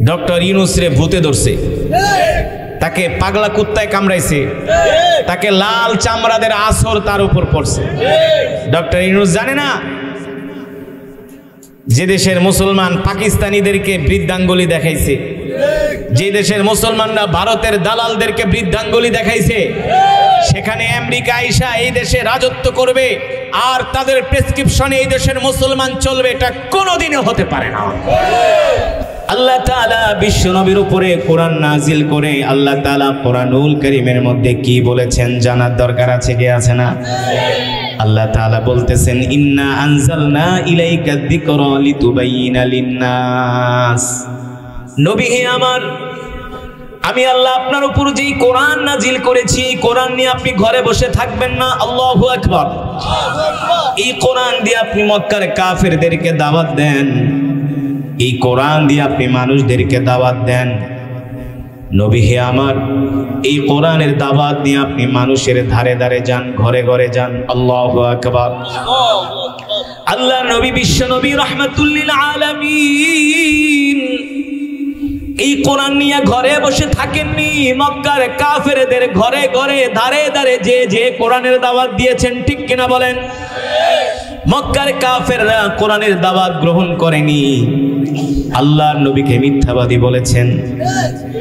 Doctor ইউনূসরে ভূতে ধরছে, তাকে পাগলা কুত্তায় কামড়াইছে, তাকে লাল চামড়াদের আসর তার উপর পড়ছে। ডক্টর ইউনূস জানে না যে দেশের মুসলমান পাকিস্তানিদেরকে বৃদ্ধাঙ্গুলি দেখাইছে, যে দেশের মুসলমানরা ভারতের দালালদেরকে বৃদ্ধাঙ্গুলি দেখাইছে, সেখানে আমেরিকা আইসা এই দেশে রাজত্ব করবে আর তাদের প্রেসক্রিপশনে এই দেশের মুসলমান চলবে, এটা কোনোদিনও হতে পারে না। আল্লাহ তাআলা বিশ্ব নবীর উপরে কোরআন নাজিল করে আল্লাহ তাআলা কোরআনুল কারীমের মধ্যে কি বলেছেন জানার দরকার আছে কি আছে না? আল্লাহ তাআলা বলতেছেন ইন্না আনজালনা ইলাইকা যিকরা লিতুবাইয়িনা লিন-নাস। নবী হে আমার, আমি আল্লাহ আপনার উপর যেই কোরআন নাজিল করেছি, কোরআন নিয়ে আপনি ঘরে বসে থাকবেন না। আল্লাহু আকবার। এই কোরআন দিয়ে আপনি মক্কার কাফেরদেরকে দাওয়াত দেন, এই কোরআন দিয়ে আপনি মানুষদেরকে দাওয়াত দেন। নবী হে আমার, এই কোরআনের দাওয়াত নিয়ে আপনি মানুষের ধারে ধারে যান, ঘরে ঘরে যান। আল্লাহু আকবার। আল্লাহ নবী বিশ্ব নবী রাহমাতুল লিল আলামিন এই কোরআন নিয়ে ঘরে বসে থাকেননি, মক্কার কাফেরদের ঘরে ঘরে ধারে ধারে যে যে কোরআনের দাওয়াত দিয়েছেন, ঠিক কিনা বলেন? মক্কার কাফেররা কোরআনের দাওয়াত গ্রহণ করেনি, আল্লাহর নবীকে মিথ্যাবাদী বলেছেন,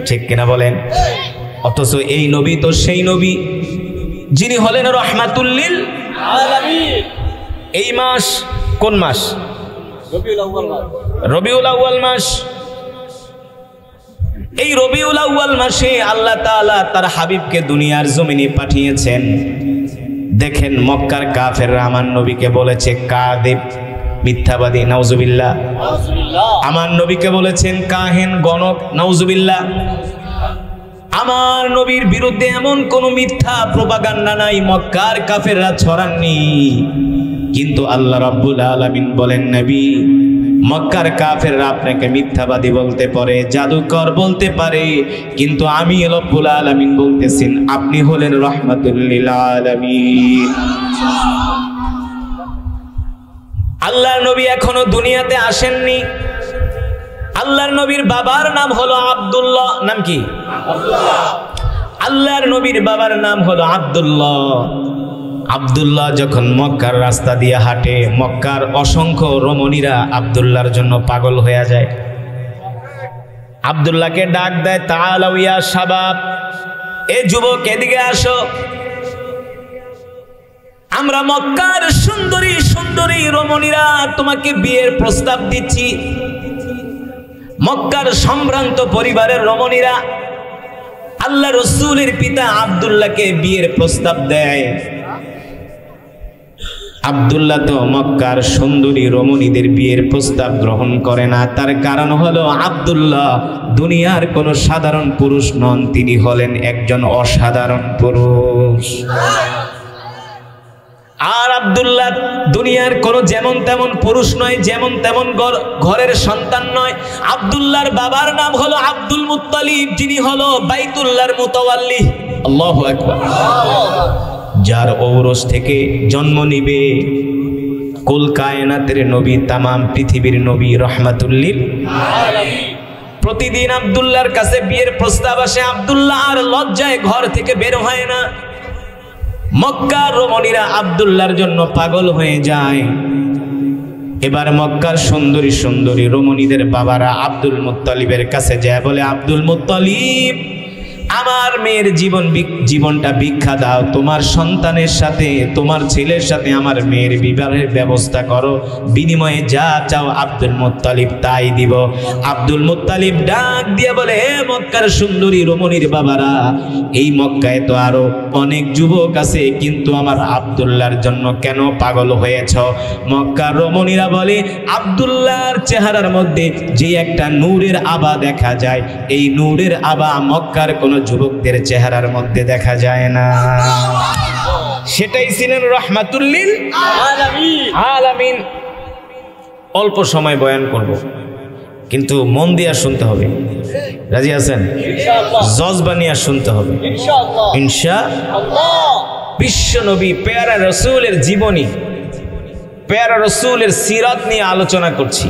ঠিক কিনা বলেন? অথচ এই নবী তো সেই নবী যিনি হলেন রাহমাতুল লিল আলামিন। এই মাস কোন মাস? রবিউল আউয়াল মাস। এই রবিউল আউয়াল মাসে আল্লাহ তাআলা তার হাবিবকে দুনিয়ার জমিনে পাঠিয়েছেন। দেখেন মক্কার কাফেররা আমার নবীকে বলেছে কাযিব, মিথ্যাবাদী, নাউজুবিল্লাহ। আমার নবীকে বলেছেন কাহিন, গণক, নাউজুবিল্লাহ। আমার নবীর বিরুদ্ধে এমন কোন মিথ্যা প্রপাগান্ডা নাই মক্কার কাফেররা ছড়াননি। কিন্তু আল্লাহ রাব্বুল আলামিন বলেন নবী, মক্কার কাফেররা আপনাকে মিথ্যাবাদী বলতে পারে, জাদুকর বলতে পারে, কিন্তু আমি রব্বুল আলামিন বলতেছেন আপনি হলেন রাহমাতুল লিল আলামিন। আল্লাহর নবী এখনো দুনিয়াতে আসেননি। আল্লাহর নবীর বাবার নাম হলো আব্দুল্লাহ। নাম কি? আল্লাহর নবীর বাবার নাম হলো আব্দুল্লাহ। আব্দুল্লাহ যখন মক্কার রাস্তা দিয়ে হাঁটে, মক্কার অসংখ্য রমণীরা আব্দুল্লাহর জন্য পাগল হয়ে যায়। আব্দুল্লাহকে ডাক দেয়, তাআলা ইয়া শাবাব, এ যুবক এদিকে আসো, আমরা মক্কার সুন্দরী সুন্দরী রমণীরা তোমাকে বিয়ের প্রস্তাব দিচ্ছি। মক্কার সম্ভ্রান্ত পরিবারের রমণীরা আল্লাহ রাসূলের পিতা আব্দুল্লাহকে বিয়ের প্রস্তাব দেয়। আব্দুল্লাহ তো মক্কার সুন্দরী রমণীদের বিয়ের প্রস্তাব গ্রহণ করে না। তার কারণ হলো আব্দুল্লাহ দুনিয়ার কোন সাধারণ পুরুষ নন, তিনি হলেন একজন অসাধারণ পুরুষ। আর আব্দুল্লাহ দুনিয়ার কোন যেমন তেমন পুরুষ নয়, যেমন তেমন ঘরের সন্তান নয়। আব্দুল্লাহর বাবার নাম হলো আব্দুল মুত্তালিব, যিনি হলো বাইতুল্লাহর মুতাওয়াল্লি। আল্লাহু আকবার। যার ঔরস থেকে জন্ম নিবে কুল কায়নাতের নবী, তামাম পৃথিবীর নবী রাহমাতুল লিল আলামিন। প্রতিদিন আব্দুল্লাহর কাছে বিয়ের প্রস্তাব আসে, আব্দুল্লাহ আর লজ্জায় ঘর থেকে বের হয় না। মক্কার রমণীরা আব্দুল্লাহর জন্য পাগল হয়ে যায়। এবার মক্কার সুন্দরী সুন্দরী রমণীদের বাবারা আব্দুল মুত্তালিবের কাছে যায়, বলে আব্দুল মুত্তালিব, আমার মেয়ের জীবনটা ভিক্ষা দাও, তোমার সন্তানের সাথে, তোমার ছেলের সাথে আমার মেয়ের বিবাহের ব্যবস্থা করো, বিনিময়ে যা চাও আব্দুল মুত্তালিব তাই দিব। আব্দুল মুত্তালিব ডাক দিয়ে বলে, হে মক্কার সুন্দরী রমণীর বাবারা, এই মক্কায় তো আরো অনেক যুবক আছে, কিন্তু আমার আব্দুল্লাহর জন্য কেন পাগল হয়েছ? মক্কার রমণীরা বলে, আব্দুল্লাহর চেহারার মধ্যে যে একটা নূরের আভা দেখা যায়, এই নূরের আভা মক্কার কোন যুবকদের চেহারার মধ্যে দেখা যায় না। সেটাই ছিলেন রাহমাতুল লিল আলামিন। অল্প সময় বয়ান করব, কিন্তু মন দিয়ে শুনতে হবে। রাজি আছেন? জজবা নিয়ে শুনতে হবে ইনশাআল্লাহ। বিশ্ব নবী পেয়ারা রাসূলের জীবনী, পেয়ারা রাসূলের সিরাত নিয়ে আলোচনা করছি।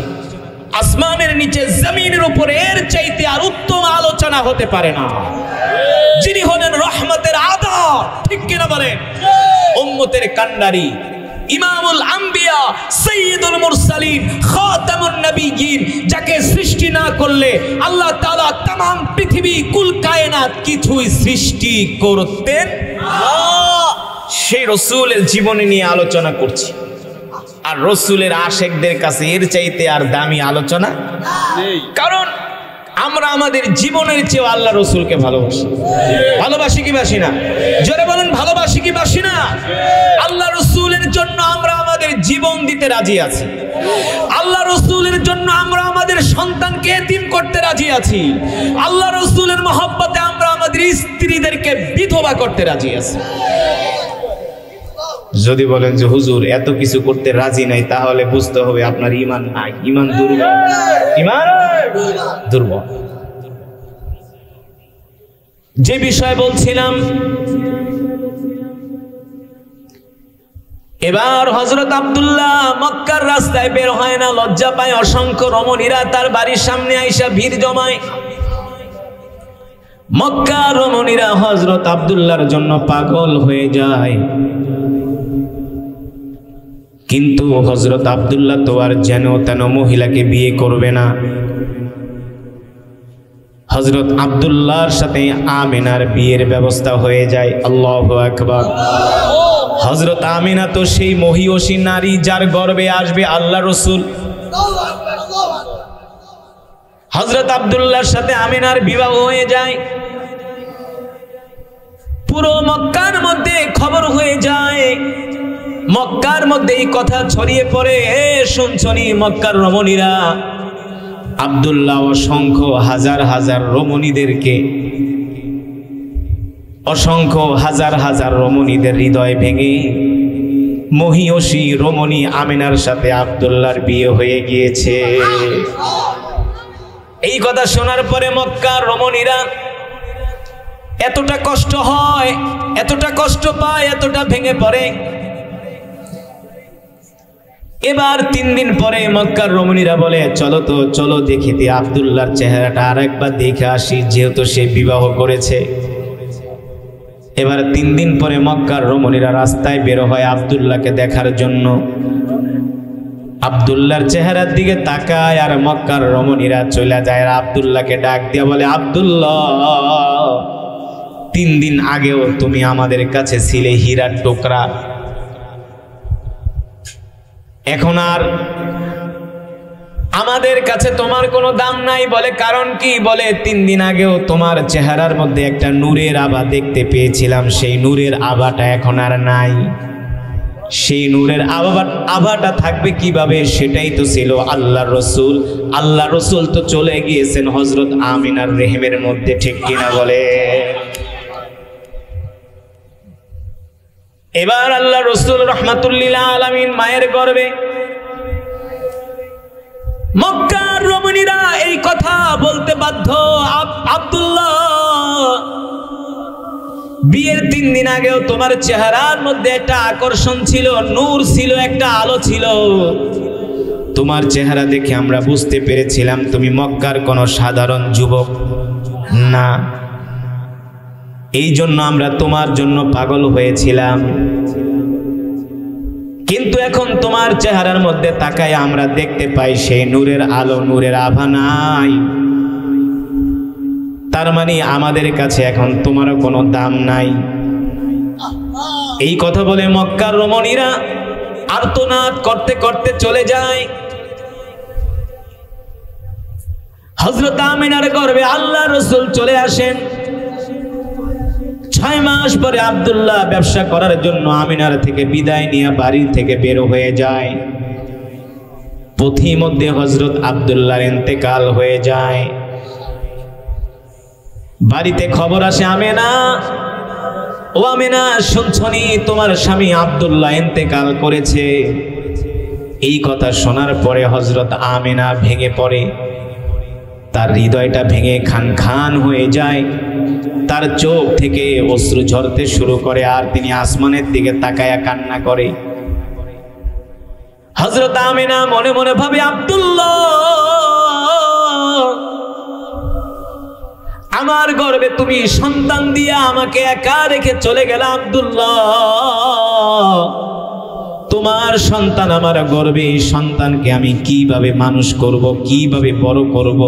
আসমানের নিচে জমিনের উপরে এর চাইতে আর উত্তম আলোচনা হতে পারে না। যিনি হলেন রহমতের আধার, ঠিক কিনা বলেন? উম্মতের কান্ডারি, ইমামুল আম্বিয়া, সাইয়্যিদুল মুরসালিন, খাতামুন নবিয়্যিন, যাকে সৃষ্টি না করলে আল্লাহ তাআলা तमाम পৃথিবী কুল কায়নাত কিছুই সৃষ্টি করতেন না। সেই রাসূলের জীবনী নিয়ে আলোচনা করছি, আর রাসূলের আশিকদের কাছে এর চাইতে আর দামি আলোচনা নেই। কারণ আমরা আমাদের জীবনের চেয়ে আল্লাহ রাসূলকে ভালোবাসি। ভালোবাসি কি বাসি না? জোরে বলেন, ভালোবাসি কি বাসি না? আল্লাহ রাসূলের জন্য আমরা আমাদের জীবন দিতে রাজি আছি। আল্লাহ রাসূলের জন্য আমরা আমাদের সন্তানকে এতিম করতে রাজি আছি। আল্লাহ রাসূলের মহব্বতে আমরা আমাদের স্ত্রীদেরকে বিধবা করতে রাজি আছি। যদি বলেন যে হুজুর এত কিছু করতে রাজি নাই, তাহলে বুঝতে হবে আপনার ঈমান নাই, ঈমান দুর্বল, ঈমান দুর্বল। যে বিষয় বলছিলাম, এবার হযরত আব্দুল্লাহ মক্কার রাস্তায় বের হয় না, লজ্জা পায়। অসংখ্য রমণীরা তার বাড়ির সামনে আইসা ভিড় জমায়। মক্কার রমণীরা হযরত আব্দুল্লাহর জন্য পাগল হয়ে যায়। কিন্তু হযরত আব্দুল্লাহ তো আর যেন তেন মহিলাকে বিয়ে করবে না। হযরত আব্দুল্লাহর সাথে আমিনার বিয়ের ব্যবস্থা হয়ে যায়। আল্লাহু আকবার। হযরত আমিনা তো সেই মহিয়সী নারী যার গর্ভে আসবে আল্লাহ রাসূল। হযরত আব্দুল্লাহর সাথে আমিনার বিবাহ হয়ে যায়। পুরো মক্কার মধ্যে খবর হয়ে যায়। মক্কার মধ্যে এই কথা ছড়িয়ে পড়ে, হে শুনছনি মক্কার রমণীরা, আব্দুল্লাহ অসংখ্য হাজার হাজার রমণীদেরকে, অসংখ্য হাজার হাজার রমণীদের হৃদয় ভেঙে মহিয়সী রমণী আমিনার সাথে আব্দুল্লাহর বিয়ে হয়ে গিয়েছে। এই কথা শোনার পরে মক্কার রমণীরা এতটা কষ্ট হয়, এতটা কষ্ট পায়, এতটা ভেঙে পড়ে। এবার 3 দিন পরে মক্কার রমণীরা বলে, চলো তো, চলো দেখি দিয়ে আব্দুল্লাহর চেহারাটা আরেকবার দেখে আসি, যেহেতু সে বিবাহ করেছে। এবার 3 দিন পরে মক্কার রমণীরা রাস্তায় বের হয় আব্দুল্লাহকে দেখার জন্য। আব্দুল্লাহর চেহারার দিকে তাকায় আর মক্কার রমণীরা চলে যায়। আর আব্দুল্লাহকে ডাক দিয়ে বলে, আব্দুল্লাহ, 3 দিন আগেও তুমি আমাদের কাছে ছিলে হীরার টুকরা, এখন আর আমাদের কাছে তোমার কোনো দাম নাই। বলে, কারণ কি? বলে, 3 দিন আগেও তোমার চেহারার মধ্যে একটা নূরের আভা দেখতে পেয়েছিলাম, সেই নূরের আভাটা এখন আর নাই। সেই নূরের আভাটা থাকবে কিভাবে? সেটাই তো ছিল আল্লাহর রাসূল। আল্লাহর রাসূল তো চলে গিয়েছেন হযরত আমিনার রেহেমের মধ্যে, ঠিক কিনা বলে? এবার আল্লাহর রাসূল রাহমাতুল লিল আলামিন মায়ের গর্ভে। মক্কার রমণীরা এই কথা বলতে বাধ্য। আব্দুল্লাহ, বিয়ের 3 দিন আগেও তোমার চেহারার মধ্যে একটা আকর্ষণ ছিল, নূর ছিল, একটা আলো ছিল। তোমার চেহারা দেখে আমরা বুঝতে পেরেছিলাম তুমি মক্কার কোনো সাধারণ যুবক না। এই জন্য আমরা তোমার জন্য পাগল হয়েছিলাম। কিন্তু এখন তোমার চেহারার মধ্যে তাকায় আমরা দেখতে পাই সেই নূরের আলো, নূরের আভা নাই। তার মানে আমাদের কাছে এখন তোমারও কোনো দাম নাই। এই কথা বলে মক্কার রমণীরা আর্তনাদ করতে করতে চলে যায়। হযরত আমিনার গর্ভে আল্লাহর রাসূল চলে আসেন। 6 মাস পরে আব্দুল্লাহ ব্যবসা করার জন্য আমিনার থেকে বিদায় নিয়ে বাড়ি থেকে বের হয়ে যায়। পথিমধ্যে হযরত আব্দুল্লাহর ইন্তেকাল হয়ে যায়। বাড়িতে খবর আসে, আমিনা, ও আমিনা, শুনছনি তোমার স্বামী আব্দুল্লাহ ইন্তেকাল করেছে। এই কথা শোনার পরে হযরত আমিনা ভেঙে পড়ে। তার হৃদয়টা ভেঙে খান খান হয়ে যায়। তার চোখ থেকে অশ্রু ঝরতে শুরু করে আর তিনি আসমানের দিকে তাকায়া কান্না করে। হযরত আমিনা মনে মনে ভাবে, আব্দুল্লাহ আমার গর্ভে তুমি সন্তান দিয়া আমাকে একা রেখে চলে গেলে, আব্দুল্লাহ তোমার সন্তান আমার গর্ভে, এই সন্তানকে আমি কিভাবে মানুষ করব, কিভাবে বড় করব,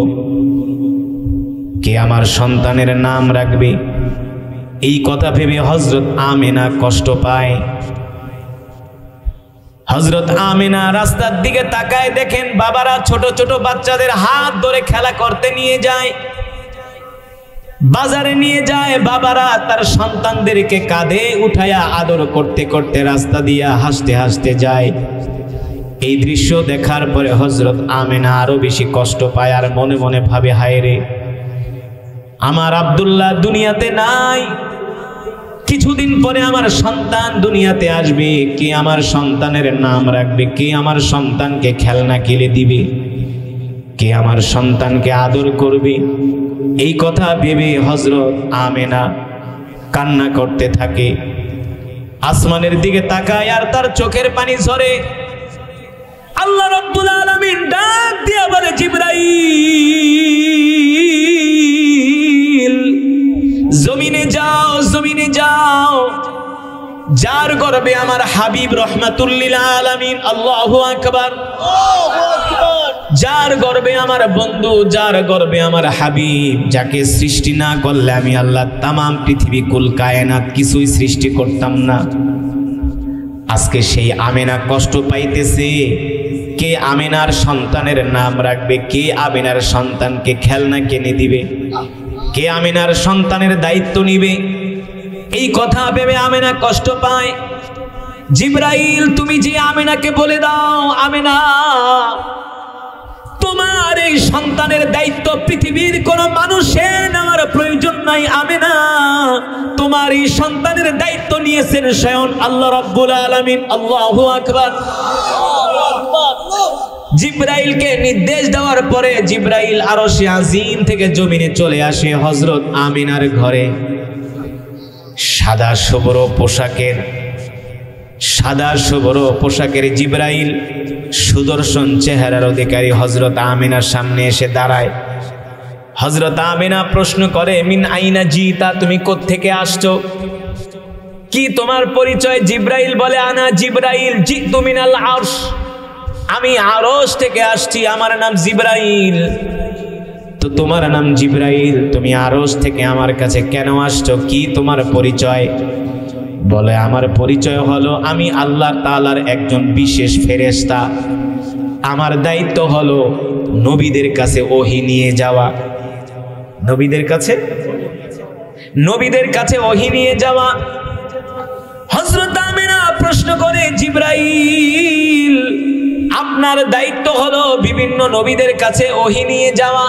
কে আমার সন্তানের নাম রাখবে? এই কথা ভেবে হযরত আমিনা কষ্ট পায়। হযরত আমিনা রাস্তার দিকে তাকায়, দেখেন বাবারা ছোট ছোট বাচ্চাদের হাত ধরে খেলা করতে নিয়ে যায়, বাজারে নিয়ে যায়। বাবারা তার সন্তানদেরকে কাঁধে উঠায়া আদর করতে করতে রাস্তা দিয়া হাসতে হাসতে যায়। এই দৃশ্য দেখার পরে হযরত আমিনা আরো বেশি কষ্ট পায়, আর মনে মনে ভাবে, হায় রে, আমার আব্দুল্লাহ দুনিয়াতে নাই, কিছুদিন পরে আমার সন্তান দুনিয়াতে আসবে, কে আমার সন্তানের নাম রাখবে, কে আমার সন্তানকে খেলনা কিনে দিবে, কে আমার সন্তানকে আদর করবে? এই কথা ভেবে হযরত আমিনা কান্না করতে থাকে, আসমানের দিকে তাকায় আর তার চোখের পানি ঝরে। আল্লাহ রাব্বুল আলামিন ডাক দিয়া বলে, জিবরাইল জমিনে যাও, জমিনে যাও, যার গর্ভে আমার হাবিব রাহমাতুল লিল আলামিন, আল্লাহু আকবার, যার গর্ভে আমার বন্ধু, যার গর্ভে আমার হাবিব, যাকে সৃষ্টি না করলে আমি আল্লাহ তামাম পৃথিবী কুল কায়নাত কিছুই সৃষ্টি করতাম না। আজকে সেই আমিনা কষ্ট পাইতেছে, কে আমিনার সন্তানের নাম রাখবে, কে আমিনার সন্তানকে খেলনা কিনে দিবে, কে আমিনার সন্তানের দায়িত্ব নিবে? এই কথা ভেবে আমিনা কষ্ট পায়। জিবরাইল তুমি যে আমিনাকে বলে দাও, আমিনা তোমার এই সন্তানের দায়িত্ব পৃথিবীর কোন মানুষের নেওয়ার প্রয়োজন নাই, আমিনা তোমার এই সন্তানের দায়িত্ব নিয়েছেন স্বয়ং আল্লাহ রাব্বুল আলামিন, আল্লাহু আকবার। জিবরাইলকে নির্দেশ দেওয়ার পরে জিবরাইল আরশে আজিম থেকে জমিনে চলে আসে হযরত আমিনার ঘরে। সাদা শুভ্র পোশাকের জিবরাইল সুদর্শন চেহারার অধিকারী হযরত আমিনার সামনে এসে দাঁড়ায়। হযরত আমিনা প্রশ্ন করে, মিন আইনা জিতা, তুমি কোত্থেকে আসছো, কি তোমার পরিচয়? জিবরাইল বলে, আনা জিবরাইল জিতু মিনাল আরশ, আমি আরশ থেকে আসছি, আমার নাম জিবরাইল। তো তোমার নাম জিবরাইল, তুমি আরশ থেকে আমার কাছে কেন আসছো, কি তোমার পরিচয়? বলে, আমার পরিচয় হলো আমি আল্লাহ তাআলার একজন বিশেষ ফেরেশতা, আমার দায়িত্ব হলো নবীদের কাছে ওহী নিয়ে যাওয়া, নবীদের কাছে ওহী নিয়ে যাওয়া। হযরত আমিনা প্রশ্ন করে, জিবরাইল আপনার দায়িত্ব হলো বিভিন্ন নবীদের কাছে ওহী নিয়ে যাওয়া,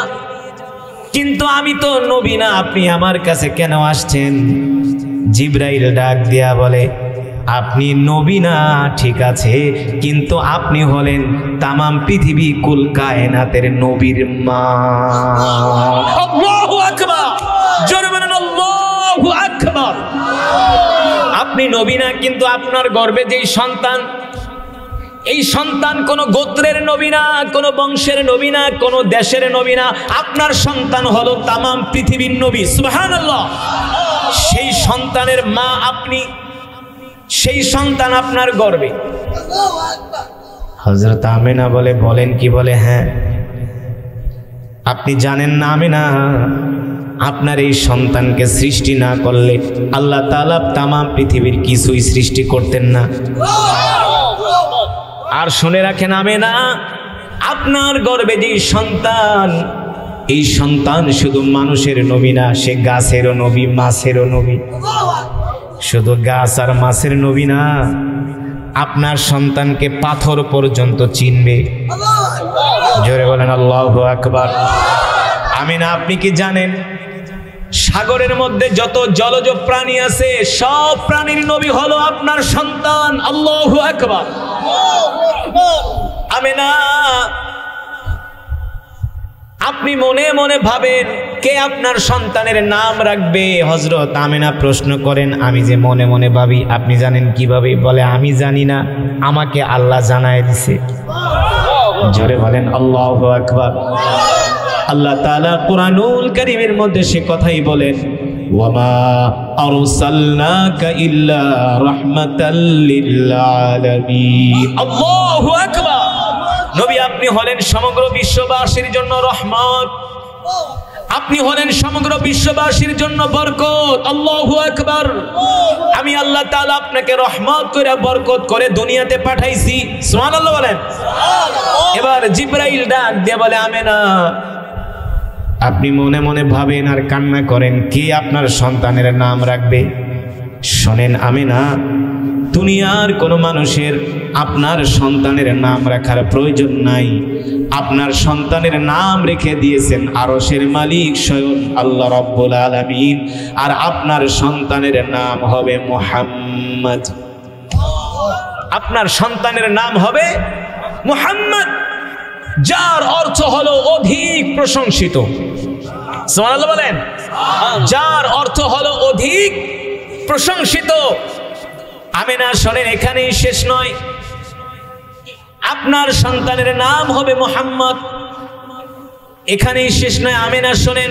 কিন্তু আমি তো নবী না, আপনি আমার কাছে কেন আসছেন? জিবরাইল ডাক দিয়া বলে, আপনি নবী না ঠিক আছে, কিন্তু আপনি হলেন তামাম পৃথিবী কুল কায়নাতের নবীর মা। আল্লাহু আকবার, জোরে বলেন আল্লাহু আকবার। আপনি নবী না, কিন্তু আপনার গর্ভে যেই সন্তান, এই সন্তান কোন গোত্রের নবী না, কোন বংশের নবী না, কোন দেশের নবী না, আপনার সন্তান হলো তামাম পৃথিবীর নবী। সুবহানাল্লাহ। সেই সন্তানের মা আপনি, সেই সন্তান আপনার গর্ভে। হযরত আমিনা বলে, বলেন কি? বলে, হ্যাঁ। আপনি জানেন না আমিনা, আপনার এই সন্তানকে সৃষ্টি না করলে আল্লাহ তাআলা তামাম পৃথিবীর কিছুই সৃষ্টি করতেন না। আর শুনে রাখেন আমিনা, আপনার গর্ভে যে সন্তান, এই সন্তান শুধু মানুষের নবী না, সে গাছেরও নবী, মাছেরও নবী। শুধু গাছ আর মাছের নবী না, আপনার সন্তানকে পাথর পর্যন্ত চিনবে। জোরে বলেন আল্লাহু আকবার। আমিনা, আপনি কি জানেন সাগরের মধ্যে যত জলজ প্রাণী আছে সব প্রাণীর নবী হলো আপনার সন্তান? আল্লাহু আকবার। আমিনা, আপনি মনে মনে ভাবেন কে আপনার সন্তানের নাম রাখবে? হযরত আমিনা প্রশ্ন করেন, আমি যে মনে মনে ভাবি। আপনি জানেন কিভাবে? বলে, আমি জানি না, আমাকে আল্লাহ জানায় দিছে। জোরে বলেন আল্লাহু আকবার। আল্লাহ তাআলা কুরআনুল কারীমের মধ্যে সে কথাই বলেন, ওয়ামা আরসালনাকা ইল্লা রাহমাতাল লিল আলামিন। আল্লাহু আকবার। নবী, আপনি হলেন সমগ্র বিশ্ববাসীর জন্য রহমত, আপনি হলেন সমগ্র বিশ্ববাসীর জন্য বরকত। আল্লাহু আকবার। আমি আল্লাহ তাআলা আপনাকে রহমত করে বরকত করে দুনিয়াতে পাঠাইছি। সুবহানাল্লাহ বলেন। এবার জিবরাইল ডাক দিয়ে বলে, আমেনা, আপনি মনে মনে ভাবেন আর কান্না করেন কে আপনার সন্তানের নাম রাখবে। শোনেন আমেনা, দুনিয়ার কোনো মানুষের আপনার সন্তানের নাম রাখার প্রয়োজন নাই। আপনার সন্তানের নাম রেখে দিয়েছেন আরশের মালিক স্বয়ং আল্লাহ রাব্বুল আলামিন। আর আপনার সন্তানের নাম হবে মুহাম্মদ। আপনার সন্তানের নাম হবে মুহাম্মদ, যার অর্থ হলো অধিক প্রশংসিত। সুবহানাল্লাহ বলেন। যার অর্থ হলো অধিক প্রশংসিত। আমিনা, শোনেন, এখানেই শেষ নয়। আপনার সন্তানের নাম হবে মুহাম্মদ, এখানেই শেষ নয়। আমিনা, শোনেন,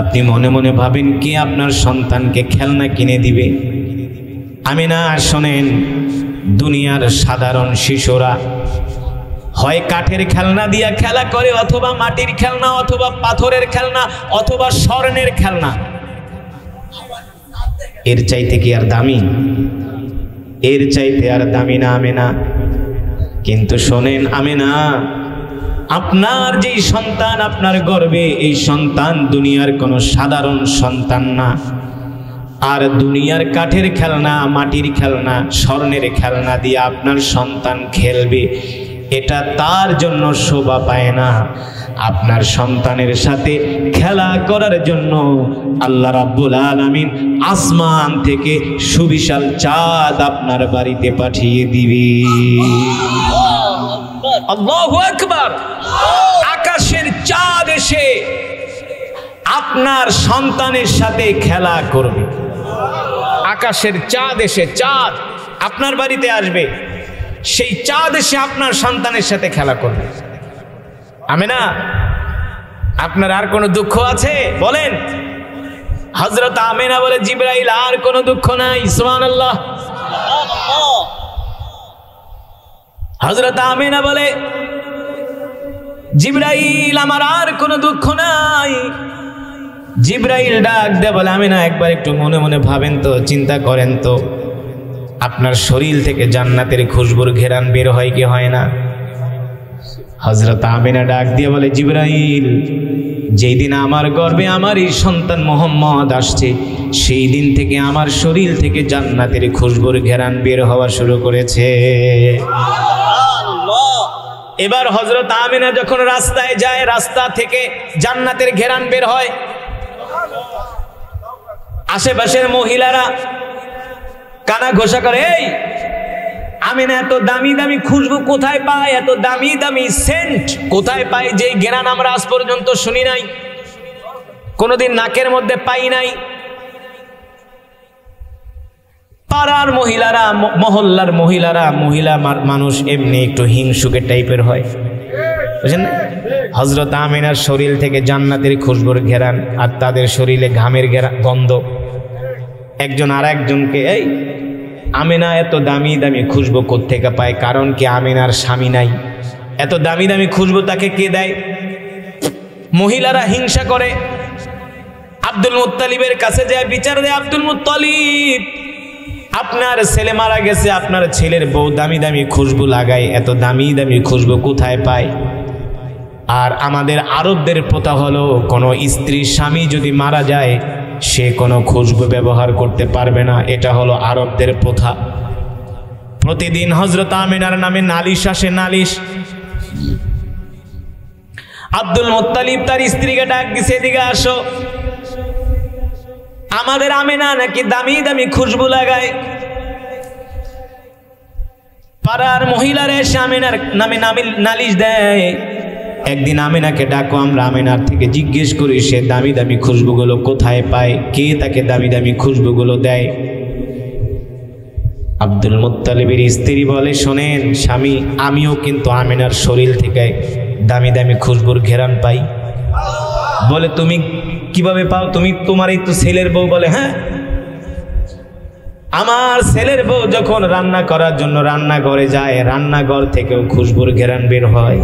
আপনি মনে মনে ভাবেন কে আপনার সন্তানকে খেলনা কিনে দিবে। আমিনা, শোনেন, দুনিয়ার সাধারণ শিশুরা হয় কাঠের খেলনা দিয়া খেলা করে, অথবা মাটির খেলনা, অথবা পাথরের খেলনা, অথবা স্বর্ণের খেলনা। এর চাইতে কি আর দামি? এর চাইতে আর দামি না আমেনা। কিন্তু শোনেন আমেনা, আপনার যেই সন্তান আপনার গর্ভে, এই সন্তান দুনিয়ার কোনো সাধারণ সন্তান না। আর দুনিয়ার কাঠের খেলনা, মাটির খেলনা, স্বর্ণের খেলনা দিয়ে আপনার সন্তান খেলবে, এটা তার জন্য শোভা পায় না। আপনার সন্তানের সাথে খেলা করার জন্য আল্লাহ রাব্বুল আলামিন আসমান থেকে সুবিশাল চাঁদ আপনার বাড়িতে পাঠিয়ে দিবে। আল্লাহু আকবার। আকাশের চাঁদ এসে আপনার সন্তানের সাথে খেলা করবে। আকাশের চাঁদ এসে, চাঁদ আপনার বাড়িতে আসবে, সেই চাঁদ এসে আপনার সন্তানের সাথে খেলা করবে। আমিনা, আপনার আর কোনো দুঃখ আছে? বলেন। হযরত আমিনা বলে, জিবরাইল, আর কোনো দুঃখ নাই। সুবহানাল্লাহ। হযরত আমিনা বলে, জিবরাইল, আমার আর কোনো দুঃখ নাই। জিবরাইল ডাক দে বলে, আমিনা, একবার একটু মনে মনে ভাবেন তো, চিন্তা করেন তো, আপনার শরীর থেকে জান্নাতের খুশবুর ঘেরান বের হয় কি হয় না? হযরত আমিনা ডাক দিয়ে বলে, জিবরাইল, যেই দিন আমার গর্ভে আমার এই সন্তান মুহাম্মদ আসছে, সেই দিন থেকে আমার শরীর থেকে জান্নাতের খুশবুর ঘেরান বের হওয়া শুরু করেছে। এবার হযরত আমিনা যখন রাস্তায় যায়, রাস্তা থেকে জান্নাতের ঘেরান বের হয়। আশেপাশের মহিলারা কানা ঘোষা করে, এই আমিনা এত দামি দামি খুশবু কোথায় পায়? এত দামি দামি সেন্ট কোথায় পায়? যে ঘ্রাণ আমরা আজ পর্যন্ত শুনি নাই, কোনোদিন নাকের মধ্যে পাই নাই। পাড়ার মহিলারা, মহল্লার মহিলারা, মহিলা মানুষ এমনি একটু হিংসুকে টাইপের হয়, বুঝছেন না? হযরত আমিনার শরীর থেকে জান্নাতের খুশবুর ঘেরান, আর তাদের শরীরে ঘামের গন্ধ। একজন আর একজনকে, এই আমিনা এত দামি দামি খুশবু কোত্থেকে পায়? কারণ কি আমিনার স্বামী নাই। এত দামি দামি খুশবু তাকে কে দেয়? মহিলারা হিংসা করে। আব্দুল মুত্তালিবের কাছে যায়, বিচার দেয়, আব্দুল মুত্তালিব, আপনার ছেলে মারা গেছে, আপনার ছেলের বউ দামি দামি খুশবু লাগায়, এত দামি দামি খুশবু কোথায় পায়? আর আমাদের আরবদের প্রথা হলো, কোনো স্ত্রীর স্বামী যদি মারা যায়, সে কোনো খুশবু ব্যবহার করতে পারবে না। এটা হলো আরবদের প্রথা। প্রতিদিন হযরত আমিনার নামে নালিশ আসে, নালিশ। আব্দুল মুত্তালিব তার স্ত্রীকে ডাক দিছে, এদিকে আসো, আমাদের আমিনা নাকি দামি দামি খুশবু লাগায়। পাড়ার মহিলারা এসে আমিনার নামে নালিশ দেয়। একদিন আমেনাকে ডাকো, আমরা আমেনার থেকে জিজ্ঞেস করি সে দামি দামি খুশবুগুলো কোথায় পায়, কে তাকে দামি দামি খুশবুগুলো দেয়। আব্দুল মুত্তালিবের স্ত্রী বলে, শোনেন স্বামী, আমিও কিন্তু আমেনার শরীর থেকে দামি দামি খুশবুর ঘেরান পাই। বলে তুমি কিভাবে পাও? তুমি তোমার এই তো ছেলের বউ। বলে হ্যাঁ, আমার ছেলের বউ যখন রান্না করার জন্য রান্নাঘরে যায়, রান্নাঘর থেকেও খুশবুর ঘেরান বের হয়।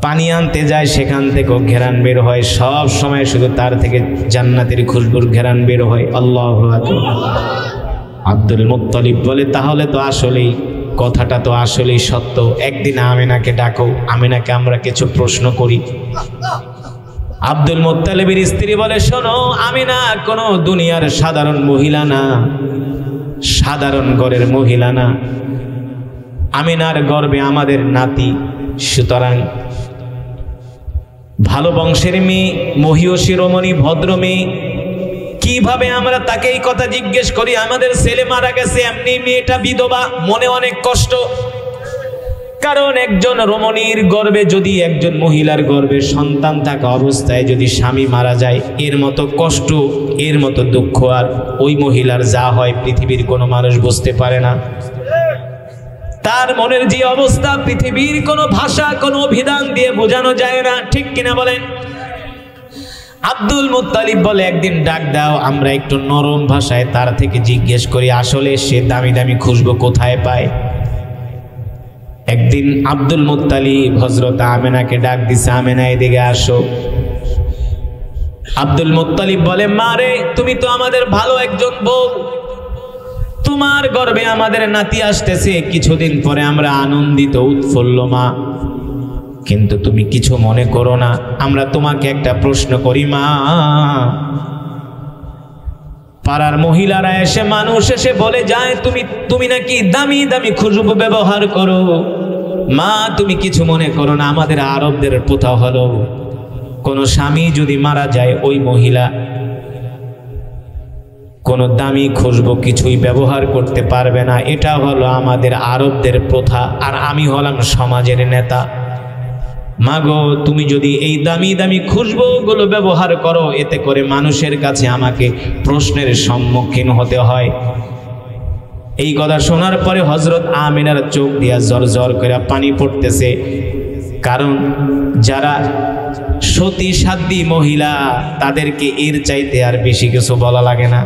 পানি আনতে যায়, সেখান থেকেও ঘেরান বের হয়। সব সময় শুধু তার থেকে জান্নাতের খুশবুর ঘেরান বের হয়। আল্লাহু আকবার। আব্দুল মুত্তালিব বলে, তাহলে তো আসলেই কথাটা তো আসলেই সত্য। একদিন আমেনাকে ডাকো, আমেনাকে আমরা কিছু প্রশ্ন করি। আব্দুল মুত্তালিবের স্ত্রী বলে, শোনো, আমেনা কোনো দুনিয়ার সাধারণ মহিলা না, সাধারণ ঘরের মহিলা না। আমেনার গর্ভে আমাদের নাতি, সুতরাং ভালো বংশের মেয়ে, মহীয়সী রমণী, ভদ্র মেয়ে। কিভাবে আমরা তাকে এই কথা জিজ্ঞেস করি? আমাদের ছেলে মারা গেছে, এমনি মেয়েটা বিধবা, মনে অনেক কষ্ট। কারণ একজন রমণীর গর্ভে, যদি একজন মহিলার গর্ভে সন্তান থাকা অবস্থায় যদি স্বামী মারা যায়, এর মতো কষ্ট, এর মতো দুঃখ আর ওই মহিলার যা হয় পৃথিবীর কোনো মানুষ বুঝতে পারে না। তার মনের যে অবস্থা পৃথিবীর কোনো ভাষা, কোনো অভিধান দিয়ে বোঝানো যায় না। ঠিক কিনা বলেন? আব্দুল মুত্তালিব বলে, একদিন ডাক দাও, আমরা একটু নরম ভাষায় তার থেকে জিজ্ঞেস করি আসলে সে দামি দামি খুশবু কোথায় পায়। একদিন আব্দুল মুত্তালিব হযরত আমেনাকে ডাক দিছে, আমেনা এদিকে আসো। আব্দুল মুত্তালিব বলে, মা রে, তুমি তো আমাদের ভালো একজন বউ, তোমার গর্ভে আমাদের নাতি আসতেছে, কিছুদিন পরে আমরা আনন্দিত উৎফুল্ল মা। কিন্তু তুমি কিছু মনে করো না, আমরা তোমাকে একটা প্রশ্ন করি মা। পাড়ার মহিলারা এসে, মানুষ এসে বলে যায় তুমি নাকি দামি দামি খুশবু ব্যবহার করো। মা, তুমি কিছু মনে করো না, আমাদের আরবদের প্রথা হলো, কোনো স্বামী যদি মারা যায়, ওই মহিলা কোনো দামি খুশবু কিছুই ব্যবহার করতে পারবে না। এটা হলো আমাদের আরবদের প্রথা, আর আমি হলাম সমাজের নেতা। মাগো, তুমি যদি এই দামি দামি খুশবুগুলো ব্যবহার করো, এতে করে মানুষের কাছে আমাকে প্রশ্নের সম্মুখীন হতে হয়। এই কথা শোনার পরে হযরত আমিনার চোখ দিয়া জর জর করে পানি পড়তেছে। কারণ যারা সতী সাধ্বী মহিলা, তাদেরকে এর চাইতে আর বেশি কিছু বলা লাগে না।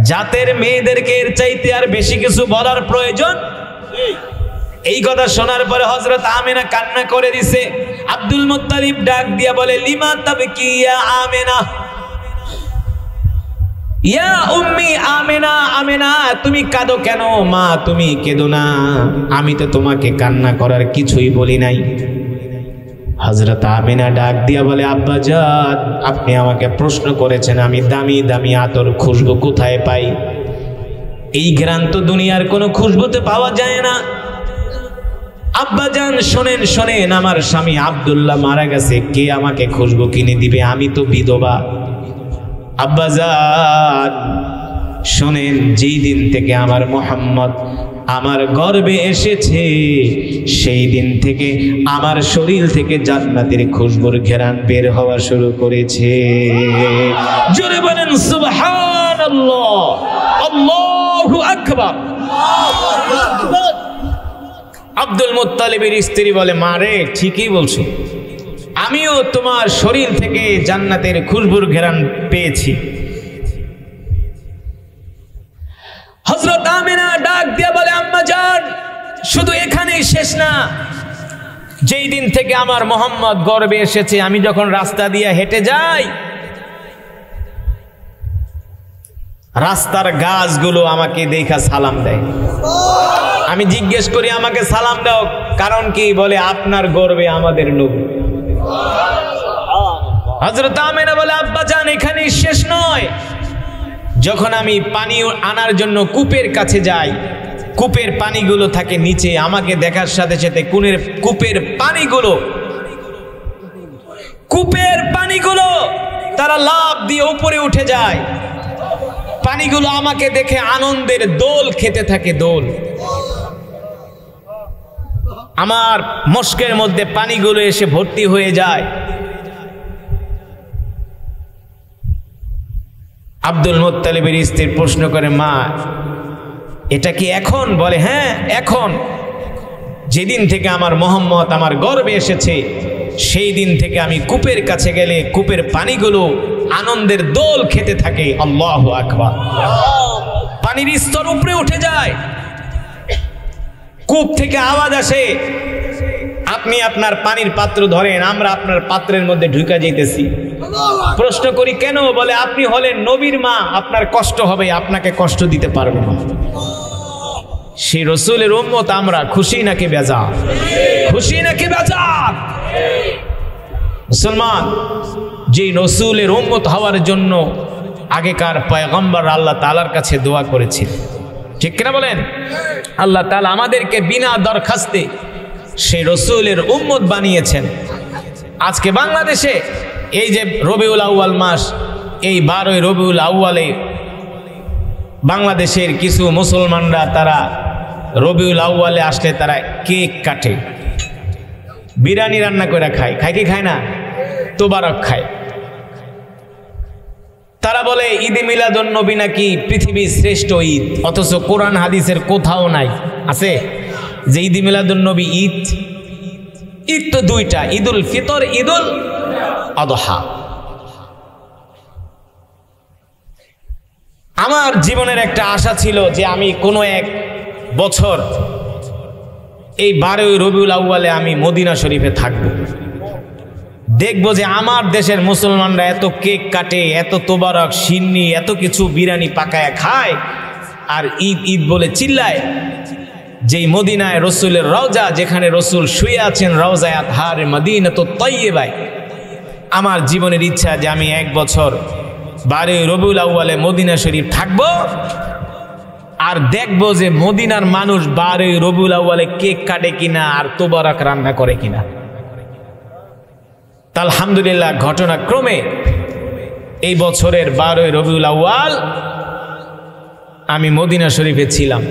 জাতের মেয়েদেরকে এর চাইতে আর বেশি কিছু বলার প্রয়োজন। এই কথা শোনার পরে হযরত আমিনা কান্না করে দিছে। আব্দুল মুত্তালিব ডাক দিয়া বলে, লিমা তাবকি ইয়া আমিনা, ইয়া উম্মি আমিনা। আমিনা, তুমি কাঁদো কেন? মা, তুমি কেঁদো না, আমি তো তোমাকে কান্না করার কিছুই বলি নাই। হযরত আমিনা ডাক দিয়া বলে, আব্বাজান, আপনি আমাকে প্রশ্ন করেছেন আমি দামি দামি আতর খুশবু কোথায় পাই। এই ঘ্রাণ তো দুনিয়ার কোনো খুশবুতে পাওয়া যায় না। আব্বাজান শোনেন শোনেন, আমার স্বামী আব্দুল্লাহ মারা গেছে, কে আমাকে খুশবু কিনে দিবে? আমি তো বিধবা। আব্বাজান শোনেন, যেই দিন থেকে আমার মুহাম্মদ আমার গর্ভে এসেছে, সেই দিন থেকে আমার শরীর থেকে জান্নাতের খুশবুর ঘেরান বের হওয়া শুরু করেছে। জোরে বলেন সুবহানাল্লাহ, আল্লাহু আকবার। আব্দুল মুত্তালিবের স্ত্রী বলে, মা রে, ঠিকই বলছো, আমিও তোমার শরীর থেকে জান্নাতের খুশবুর ঘেরান পেয়েছি। হযরত আমিনা ডাক দিয়ে বলে, আম্মা জান, শুধু এখানেই শেষ না। যেই দিন থেকে আমার মোহাম্মদ গর্ভে এসেছে, আমি যখন রাস্তা দিয়ে হেঁটে যাই, রাস্তার গাছগুলো আমাকে দেখা সালাম দেয়। আমি জিজ্ঞেস করি, আমাকে সালাম দাও, কারণ কি? বলে, আপনার গর্ভে আমাদের নবী। হযরত আমিনা বলে, আব্বা জান, এখানেই শেষ নয়। যখন আমি পানি আনার জন্য কূপের কাছে যাই, কূপের পানিগুলো থাকে নিচে, আমাকে দেখার সাথে সাথে কূপের পানিগুলো তারা লাফ দিয়ে উপরে উঠে যায়। পানিগুলো আমাকে দেখে আনন্দের দোল খেতে থাকে, দোল। আমার মস্কের মধ্যে পানিগুলো এসে ভর্তি হয়ে যায়। আব্দুল মুত্তালিবের স্ত্রী প্রশ্ন করে, মা এটা কি এখন? বলে, হ্যাঁ এখন। যেদিন থেকে আমার মোহাম্মদ আমার গর্ভে এসেছে সেই দিন থেকে আমি কূপের কাছে গেলে কূপের পানিগুলো আনন্দের দোল খেতে থাকে। আল্লাহু আকবার। পানির স্তর উপরে উঠে যায়, কূপ থেকে আওয়াজ আসে, আপনি আপনার পানির পাত্র ধরেন, আমরা আপনার পাত্রের মধ্যে ঢুকে যাইতেছি। প্রশ্ন করি, কেন? বলে, আপনি হলেন নবীর মা, আপনার কষ্ট হবে, আপনাকে কষ্ট দিতে পারবো না। সেই রসুলের উম্মত আমরা, খুশি নাকি বেজার? খুশি নাকি বেজার? মুসলমান, যে রসুলের উম্মত হওয়ার জন্য আগেকার পয়গম্বর আল্লাহ তাআলার কাছে দোয়া করেছিল, ঠিক কিনা বলেন? আল্লাহ তাআলা আমাদেরকে বিনা দরখাস্তে সেই রসুলের উম্মত বানিয়েছেন। আজকে বাংলাদেশে এই যে রবিউল আউয়াল মাস, এই 12ই রবিউল আউয়ালে বাংলাদেশের কিছু মুসলমানরা তারা রবিউল আউয়ালে আসলে তারা কেক কাটে, বিরিয়ানি রান্না করে খায়। খায় কি খায় না? তোবারক খায়। তারা বলে ঈদে মিলাদুন নবী নাকি পৃথিবীর শ্রেষ্ঠ ঈদ, অথচ কোরআন হাদিসের কোথাও নাই আছে যে ঈদে মিলাদুন নবী ঈদ। ঈদ তো দুইটা, ঈদুল ফিতর, ঈদুল আদহা। আমার জীবনের একটা আশা ছিল যে আমি কোনো এক বছর এই 12ই রবিউল আউয়ালে আমি মদিনা শরীফে থাকব, দেখব যে আমার দেশের মুসলমানরা এত কেক কাটে, এত তোবারক, সিন্নি, এত কিছু বিরিয়ানি পাকায় খায়, আর ঈদ ঈদ বলে চিল্লায়। যেই মদিনায় রসুলের রওজা, যেখানে রসুল শুয়ে আছেন, রওজায়ে আতহারে মদিনাতুত তাইয়্যিবায়। আমার জীবনের ইচ্ছা যে আমি এক বছর 12ই রবিউল আউয়ালে মদিনা শরীফ থাকব, আর দেখব যে মদিনার মানুষ 12ই রবিউল আউয়ালে কেক কাটে কিনা আর তোবারক রান্না করে কিনা। আলহামদুলিল্লাহ, ঘটনাক্রমে এই বছরের 12ই রবিউল আউয়াল আমি মদিনা শরীফে ছিলাম।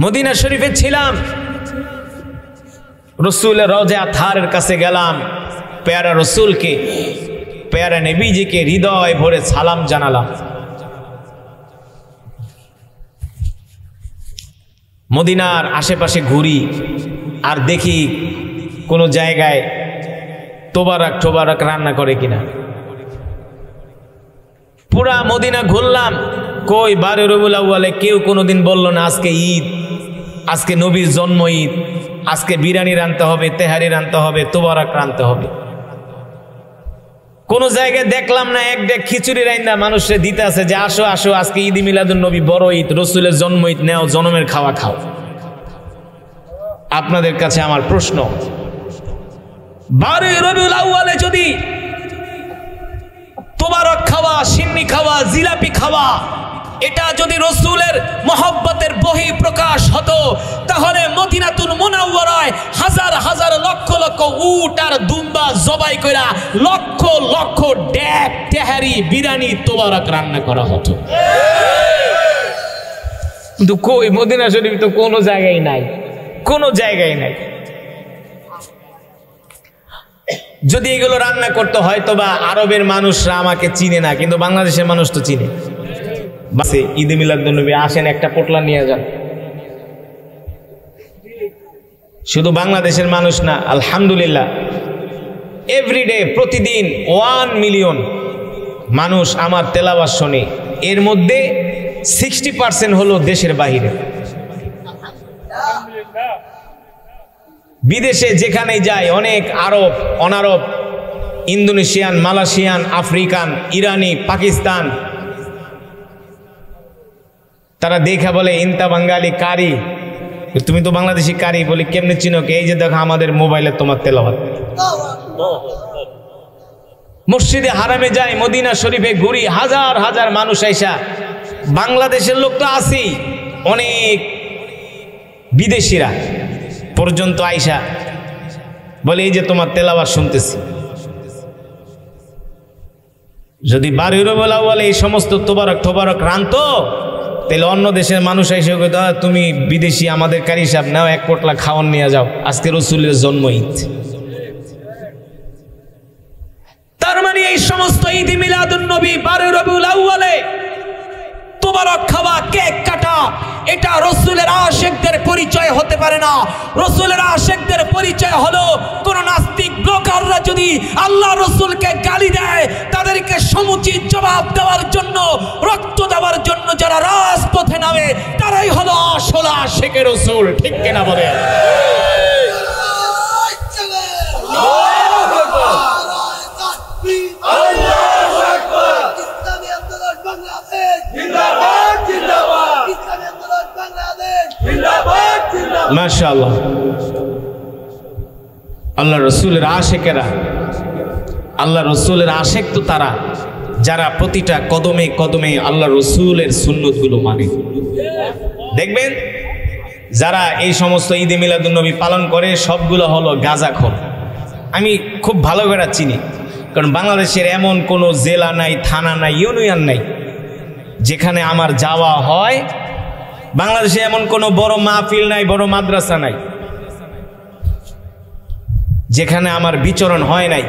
মদিনা শরীফে ছিলাম, রসুলের রওজা আতহারের কাছে গেলাম, পেয়ারা রসুলকে, পেয়ারা নবীজিকে হৃদয় ভরে সালাম জানালাম। মদিনার আশেপাশে ঘুরি আর দেখি কোন জায়গায় তোবারক রান্না করে কিনা। পুরা মদিনা ঘুরলাম, কই 12ই রবিউল আউয়ালে কেউ কোনোদিন বলল না আজকে ঈদ, আজকে নবীর জন্ম ঈদ, আজকে বিরিয়ানি রানতে হবে, তেহারি রানতে হবে, তোবারক রানতে হবে। কোন জায়গায় দেখলাম না এক ডেক খিচুড়ি রাইন্দা মানুষে দিতে আছে যে আসো আসো আজকে ঈদ মিলাদুন নবী, বড় ঈদ, রসুলের জন্ম ঈদ, নেও জন্মের খাওয়া খাও। আপনাদের কাছে আমার প্রশ্ন, 12ই রবিউল আউয়ালে যদি তোবারক খাওয়া, সিন্নি খাওয়া, জিলাপি খাওয়া, এটা যদি রসুলের মহব্বতের বহি প্রকাশ হতো, তাহলে মদিনাতুল মুনাওয়ারায় হাজার হাজার লক্ষ লক্ষ উট আর দুম্বা জবাই কইরা লক্ষ লক্ষ ডেক, তেহারি, বিরিয়ানি, তোবারক রান্না করা হতো। কিন্তু কই মদিনা শরীফ তো কোনো জায়গায় নাই, কোনো জায়গায় নাই। যদি এগুলো রান্না করতে হয়তো বা আরবের মানুষরা আমাকে চিনে না, কিন্তু বাংলাদেশের মানুষ তো চিনে। বাসে ঈদে মিলাদুন নবী আসেন, একটা পোটলা নিয়ে যান। শুধু বাংলাদেশের মানুষ না, আলহামদুলিল্লাহ এভরিডে, প্রতিদিন 1 মিলিয়ন মানুষ আমার তেলাওয়াত শোনে। এর মধ্যে 60% হলো দেশের বাহিরে। বিদেশে যেখানে যায়, অনেক আরব, অনারব, ইন্দোনেশিয়ান, মালয়েশিয়ান, আফ্রিকান, ইরানি, পাকিস্তান, তারা দেখা বলে ইনতা বাঙালি কারি, তুমি তো বাংলাদেশি কারি। বলি কেমনে চিনো? এই যে দেখো আমাদের মোবাইলে তোমার তেলাওয়াত। মসজিদে হারামে যাই, মদিনা শরীফে ঘুরি, হাজার হাজার মানুষ আইসা, বাংলাদেশের লোক তো আছেই, অনেক বিদেশিরা পর্যন্ত আইসা বলে এই যে তোমার তেলাওয়াত শুনতেছি। যদি 12ই রবিউল আউয়ালে এই সমস্ত তোবারক রানতো, তাহলে অন্য দেশের মানুষ এসে কইতো তুমি বিদেশি আমাদের কারি সাহেব নাও 1 পোটলা খাওয়ান নিয়ে যাও, আজকে রসুলের জন্ম ঈদ। তার মানে এই সমস্ত ঈদ মিলাদুন নবী 12 রবিউল আউয়ালে তোবারক খাওয়া, কেক কাটা, এটা রসুলের আশিকদের পরিচয় হতে পারে না। রসুলের আশিকদের পরিচয় হলো কোন নাস্তিক ব্লগাররা যদি আল্লাহ রসুলকে গালি দেয় তাদেরকে সমুচিত জবাব দেওয়ার জন্য, রক্ত দেওয়ার জন্য যারা রাজপথে নামে তারাই হলো আসল আশিকে রসুল। ঠিক কিনা বলে? মাশাআল্লাহ, আল্লাহ রসুলের আশেকেরা, আল্লাহ রসুলের আশেক তো তারা যারা প্রতিটা কদমে কদমে আল্লাহ রসুলের সুন্নতগুলো মানে। দেখবেন যারা এই সমস্ত ঈদে মিলাদুন নবী পালন করে সবগুলো হলো গাঁজাখোর। আমি খুব ভালো করে চিনি, কারণ বাংলাদেশের এমন কোনো জেলা নাই, থানা নাই, ইউনিয়ন নাই যেখানে আমার যাওয়া হয়। বাংলাদেশে এমন কোনো বড় মাহফিল নাই, বড় মাদ্রাসা নাই যেখানে আমার বিচরণ হয় নাই।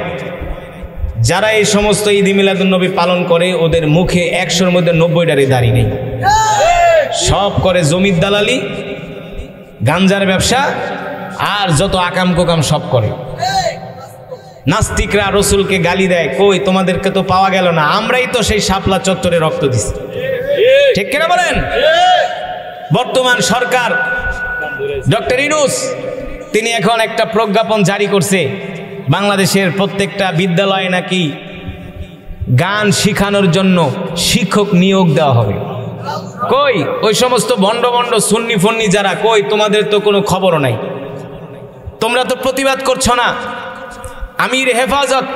যারা এই সমস্ত ঈদ মিলাদুন নবী পালন করে ওদের মুখে 100-র মধ্যে 90টারই দাড়ি নেই। সব করে জমির দালালি, গাঞ্জার ব্যবসা, আর যত আকাম কোকাম সব করে। নাস্তিকরা রসুলকে গালি দেয়, কই তোমাদেরকে তো পাওয়া গেল না, আমরাই তো সেই শাপলা চত্বরে রক্ত দিছি। ঠিক কিনা বলেন? বর্তমান সরকার ডক্টর ইউনূস তিনি এখন একটা প্রজ্ঞাপন জারি করছে, বাংলাদেশের প্রত্যেকটা বিদ্যালয়ে নাকি গান শিখানোর জন্য শিক্ষক নিয়োগ দেওয়া হবে। কই ওই সমস্ত ভণ্ড ভণ্ড সুন্নি ফন্নি যারা, কই তোমাদের তো কোনো খবরও নাই, তোমরা তো প্রতিবাদ করছো না। আমির হেফাজত,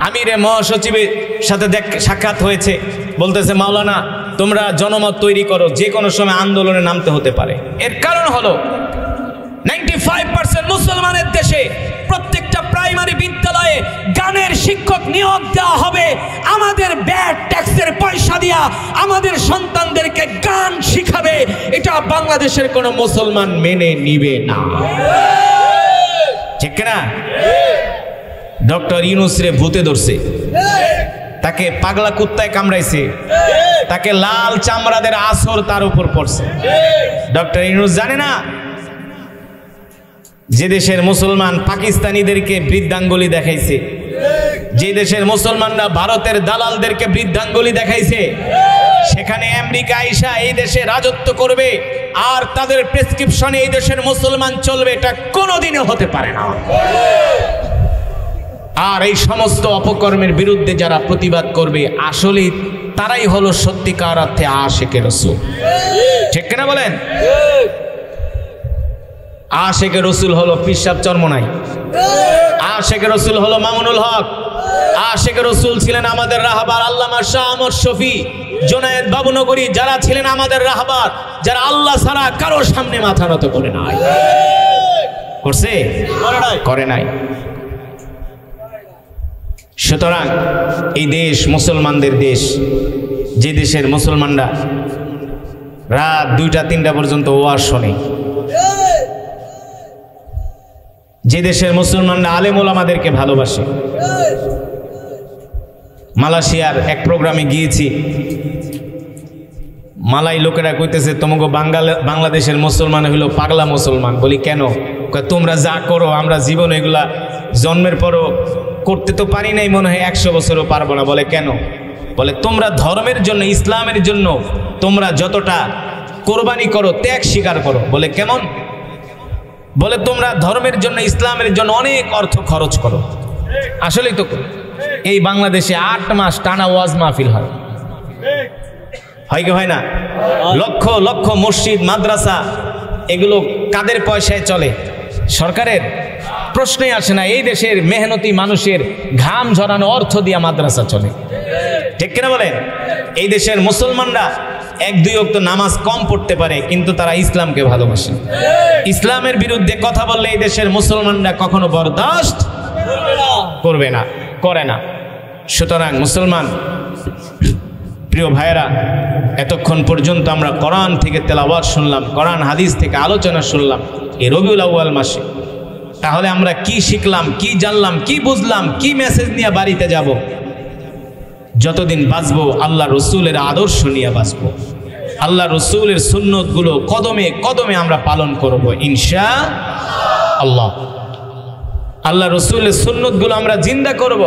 আমিরে মহাসচিবের সাথে সাক্ষাৎ হয়েছে, বলতেছে মাওলানা তোমরা জনমত তৈরি করো, যে কোনো সময় আন্দোলনে নামতে হতে পারে। এর কারণ হলো 95% মুসলমানের দেশে প্রত্যেকটা প্রাইমারি বিদ্যালয়ে গানের শিক্ষক নিয়োগ দেওয়া হবে। আমাদের ব্যাট ট্যাক্সের পয়সা দিয়া আমাদের সন্তানদেরকে গান শিখাবে, এটা বাংলাদেশের কোনো মুসলমান মেনে নিবে না। ঠিক না? ডক্টর ইউনূস রে ভূতে ধরছে, তাকে পাগলা কুত্তায় কামড়াইছে, তাকে লাল চামড়াদের আসর তার উপর পড়ছে। ডক্টর ইউনূস জানে না যে দেশের মুসলমান পাকিস্তানিদেরকে বৃদ্ধাঙ্গুলি দেখাইছে, যে দেশের মুসলমানরা ভারতের দালালদেরকে বৃদ্ধাঙ্গুলি দেখাইছে, সেখানে আমেরিকা আইসা এই দেশে রাজত্ব করবে আর তাদের প্রেসক্রিপশনে এই দেশের মুসলমান চলবে, এটা কোনোদিনও হতে পারে না। আর এই সমস্ত অপকর্মের বিরুদ্ধে যারা প্রতিবাদ করবে আসলে তারাই হলো সত্যিকার অর্থে আশিকে রসুল। ঠিক কিনা বলেন? আশিকে রসুল হলো পীর সাহেব চরমনাই, আশিকে রসুল হলো মামুনুল হক, আশিকে রসুল ছিলেন আমাদের রাহবার আল্লামা শাহ আহমদ শফি, জুনায়েদ বাবুনগরী, যারা ছিলেন আমাদের রাহবার, যারা আল্লাহ ছাড়া কারোর সামনে মাথা নত করে নাই। করছে? করে নাই। সুতরাং এই দেশ মুসলমানদের দেশ, যে দেশের মুসলমানরা রাত 2টা-3টা পর্যন্ত ওয়াজ শোনে, যে দেশের মুসলমানরা আলেম ওলামাদেরকে ভালোবাসে। মালয়েশিয়ার এক প্রোগ্রামে গিয়েছি, মালাই লোকেরা কইতেছে তোমাকে বাংলাদেশের মুসলমান হইল পাগলা মুসলমান। বলি কেন? তোমরা যা করো আমরা জীবন এগুলা জন্মের পরও করতে তো পারি নাই, মনে হয় 100 বছরও পারবো না। বলে কেন? বলে তোমরা ধর্মের জন্য, ইসলামের জন্য তোমরা যতটা কোরবানি করো, ত্যাগ স্বীকার করো। বলে কেমন? বলে তোমরা ধর্মের জন্য, ইসলামের জন্য অনেক অর্থ খরচ করো। আসলেই তো এই বাংলাদেশে 8 মাস টানা ওয়াজ মাহফিল হয়, হয় কি হয় না? লক্ষ লক্ষ মসজিদ মাদ্রাসা, এগুলো কাদের পয়সায় চলে? সরকারের? প্রশ্নই আসে না। এই দেশের মেহনতি মানুষের ঘাম ঝরানো অর্থ দিয়া মাদ্রাসা চলে। ঠিক কিনা বলেন? এই দেশের মুসলমানরা 1-2 ওয়াক্ত নামাজ কম পড়তে পারে, কিন্তু তারা ইসলামকে ভালোবাসে। ইসলামের বিরুদ্ধে কথা বললে এই দেশের মুসলমানরা কখনো বরদাস্ত করবে না, করে না। সুতরাং মুসলমান প্রিয় ভাইরা, এতক্ষণ পর্যন্ত আমরা কোরআন থেকে তেলাওয়াত শুনলাম, কোরআন হাদিস থেকে আলোচনা শুনলাম এই রবিউল আউয়াল মাসে। তাহলে আমরা কি শিখলাম, কি জানলাম, কি বুঝলাম, কি মেসেজ নিয়ে বাড়িতে যাব? যতদিন বাঁচবো আল্লাহ রসুলের আদর্শ নিয়ে বাঁচবো, আল্লাহ রসুলের সুন্নতগুলো কদমে কদমে আমরা পালন করব ইনশাআল্লাহ। আল্লাহ রসুলের সুন্নতগুলো আমরা জিন্দা করব।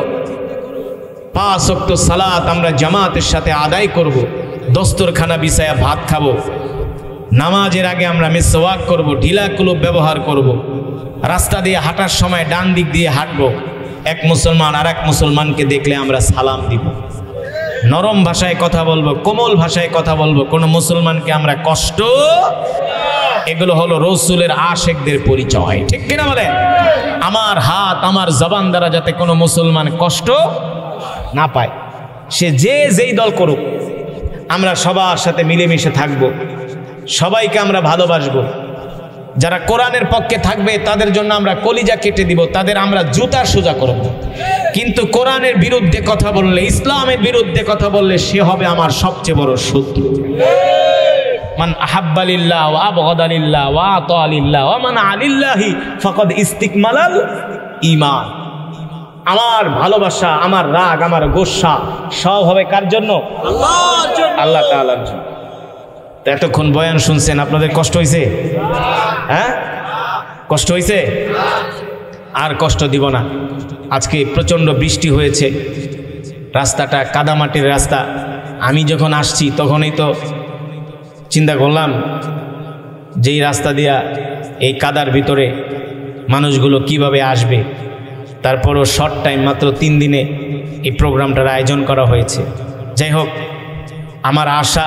5 ওয়াক্ত সালাত আমরা জামাতের সাথে আদায় করব। দস্তরখানা বিছায়া ভাত খাবো। নামাজের আগে আমরা মিসওয়াক করব, ঢিলা কুলুপ ব্যবহার করব। রাস্তা দিয়ে হাঁটার সময় ডান দিক দিয়ে হাঁটবো। এক মুসলমান আর এক মুসলমানকে দেখলে আমরা সালাম দিব। নরম ভাষায় কথা বলবো, কোমল ভাষায় কথা বলবো, কোনো মুসলমানকে আমরা কষ্ট, এগুলো হলো রসুলের আশেকদের পরিচয়, ঠিক কিনা বলেন? আমার হাত আমার জবান দ্বারা যাতে কোনো মুসলমান কষ্ট না পায়, সে যেই দল করুক, আমরা সবার সাথে মিলেমিশে থাকব, সবাইকে আমরা ভালোবাসবো। যারা কোরআনের পক্ষে থাকবে তাদের জন্য আমরা কলিজা কেটে দিব, তাদের আমরা জুতা সোজা করব। কিন্তু কোরআনের বিরুদ্ধে কথা বললে, ইসলামের বিরুদ্ধে কথা বললে সে হবে আমার সবচেয়ে বড় শত্রু। মান আহাব্বা লিল্লাহ ওয়া আবগাদা লিল্লাহ ওয়া আতা লিল্লাহ ওয়া মান আলিল্লাহি ফাকাদ ইস্তিকমালাল ঈমান। আমার ভালোবাসা, আমার রাগ, আমার গোসা সব হবে কার জন্য? আল্লাহর জন্য, আল্লাহ তাআলার জন্য। তো এতক্ষণ বয়ান শুনছেন, আপনাদের কষ্ট হয়েছে? হ্যাঁ, কষ্ট হয়েছে? আর কষ্ট দিব না। আজকে প্রচণ্ড বৃষ্টি হয়েছে, রাস্তাটা কাদামাটির রাস্তা। আমি যখন আসছি তখনই তো চিন্তা করলাম যে এই রাস্তা দিয়া এই কাদার ভিতরে মানুষগুলো কিভাবে আসবে। তারপরও শর্ট টাইম, মাত্র 3 দিনে এই প্রোগ্রামটার আয়োজন করা হয়েছে। যাই হোক, আমার আশা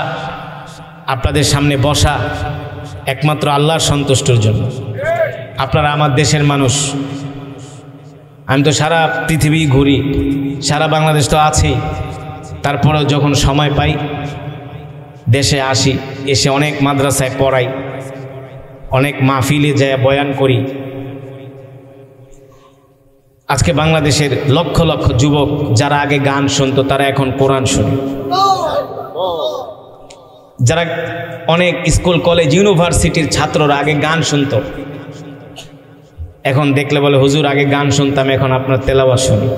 আপনাদের সামনে বসা একমাত্র আল্লাহর সন্তুষ্টির জন্য। আপনারা আমার দেশের মানুষ, আমি তো সারা পৃথিবী ঘুরি, সারা বাংলাদেশ তো আছেই। তারপরেও যখন সময় পাই দেশে আসি, এসে অনেক মাদ্রাসায় পড়াই, অনেক মাহফিলে যায় বয়ান করি। আজকে বাংলাদেশের লক্ষ লক্ষ যুবক যারা আগে গান শুনতো তারা এখন কোরআন শুনে। যারা অনেক স্কুল কলেজ ইউনিভার্সিটির ছাত্ররা আগে গান শুনতো, এখন দেখলে বলে হুজুর আগে গান শুনতাম, এখন আপনার তেলাওয়াত শুনি।